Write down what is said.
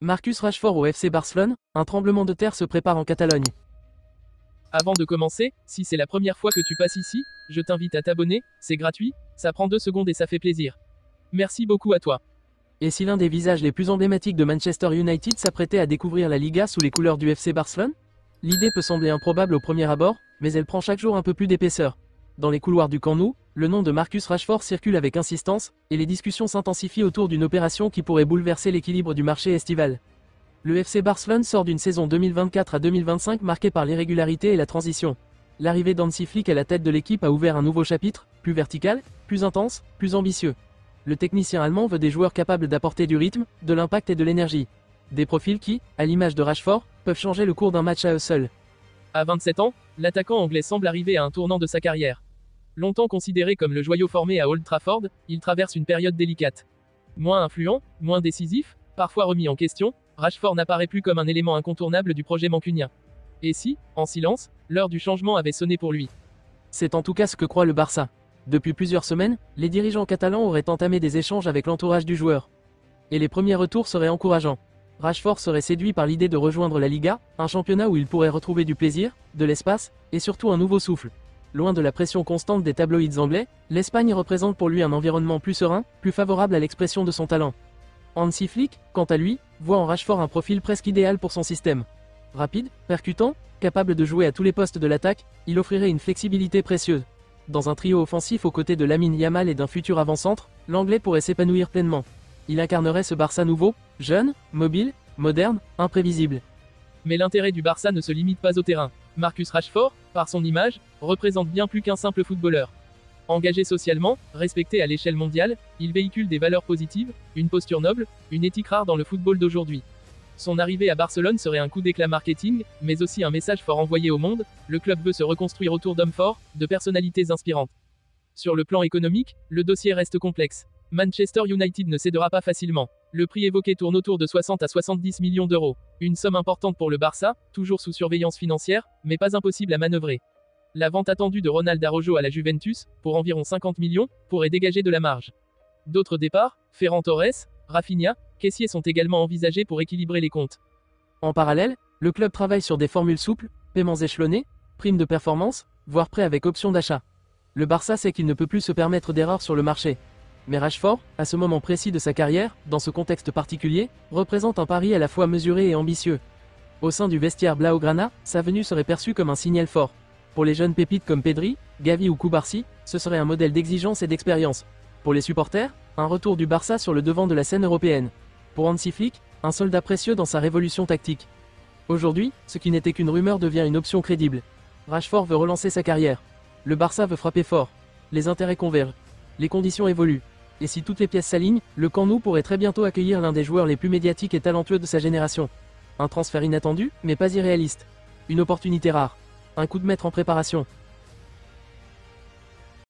Marcus Rashford au FC Barcelone, un tremblement de terre se prépare en Catalogne. Avant de commencer, si c'est la première fois que tu passes ici, je t'invite à t'abonner, c'est gratuit, ça prend 2 secondes et ça fait plaisir. Merci beaucoup à toi. Et si l'un des visages les plus emblématiques de Manchester United s'apprêtait à découvrir la Liga sous les couleurs du FC Barcelone? L'idée peut sembler improbable au premier abord, mais elle prend chaque jour un peu plus d'épaisseur. Dans les couloirs du Camp Nou, le nom de Marcus Rashford circule avec insistance, et les discussions s'intensifient autour d'une opération qui pourrait bouleverser l'équilibre du marché estival. Le FC Barcelone sort d'une saison 2024 à 2025 marquée par l'irrégularité et la transition. L'arrivée d'Hansi Flick à la tête de l'équipe a ouvert un nouveau chapitre, plus vertical, plus intense, plus ambitieux. Le technicien allemand veut des joueurs capables d'apporter du rythme, de l'impact et de l'énergie. Des profils qui, à l'image de Rashford, peuvent changer le cours d'un match à eux seuls. À 27 ans, l'attaquant anglais semble arriver à un tournant de sa carrière. Longtemps considéré comme le joyau formé à Old Trafford, il traverse une période délicate. Moins influent, moins décisif, parfois remis en question, Rashford n'apparaît plus comme un élément incontournable du projet mancunien. Et si, en silence, l'heure du changement avait sonné pour lui? C'est en tout cas ce que croit le Barça. Depuis plusieurs semaines, les dirigeants catalans auraient entamé des échanges avec l'entourage du joueur. Et les premiers retours seraient encourageants. Rashford serait séduit par l'idée de rejoindre la Liga, un championnat où il pourrait retrouver du plaisir, de l'espace, et surtout un nouveau souffle. Loin de la pression constante des tabloïds anglais, l'Espagne représente pour lui un environnement plus serein, plus favorable à l'expression de son talent. Hansi Flick, quant à lui, voit en Rashford un profil presque idéal pour son système. Rapide, percutant, capable de jouer à tous les postes de l'attaque, il offrirait une flexibilité précieuse. Dans un trio offensif aux côtés de Lamine Yamal et d'un futur avant-centre, l'Anglais pourrait s'épanouir pleinement. Il incarnerait ce Barça nouveau, jeune, mobile, moderne, imprévisible. Mais l'intérêt du Barça ne se limite pas au terrain. Marcus Rashford, par son image, représente bien plus qu'un simple footballeur. Engagé socialement, respecté à l'échelle mondiale, il véhicule des valeurs positives, une posture noble, une éthique rare dans le football d'aujourd'hui. Son arrivée à Barcelone serait un coup d'éclat marketing, mais aussi un message fort envoyé au monde, le club veut se reconstruire autour d'hommes forts, de personnalités inspirantes. Sur le plan économique, le dossier reste complexe. Manchester United ne cédera pas facilement. Le prix évoqué tourne autour de 60 à 70 millions d'euros. Une somme importante pour le Barça, toujours sous surveillance financière, mais pas impossible à manœuvrer. La vente attendue de Ronald Araujo à la Juventus, pour environ 50 millions, pourrait dégager de la marge. D'autres départs, Ferran Torres, Rafinha, Kessié sont également envisagés pour équilibrer les comptes. En parallèle, le club travaille sur des formules souples, paiements échelonnés, primes de performance, voire prêts avec option d'achat. Le Barça sait qu'il ne peut plus se permettre d'erreurs sur le marché. Mais Rashford, à ce moment précis de sa carrière, dans ce contexte particulier, représente un pari à la fois mesuré et ambitieux. Au sein du vestiaire Blaugrana, sa venue serait perçue comme un signal fort. Pour les jeunes pépites comme Pedri, Gavi ou Cubarsí, ce serait un modèle d'exigence et d'expérience. Pour les supporters, un retour du Barça sur le devant de la scène européenne. Pour Hansi Flick, un soldat précieux dans sa révolution tactique. Aujourd'hui, ce qui n'était qu'une rumeur devient une option crédible. Rashford veut relancer sa carrière. Le Barça veut frapper fort. Les intérêts convergent. Les conditions évoluent. Et si toutes les pièces s'alignent, le Camp Nou pourrait très bientôt accueillir l'un des joueurs les plus médiatiques et talentueux de sa génération. Un transfert inattendu, mais pas irréaliste. Une opportunité rare. Un coup de maître en préparation.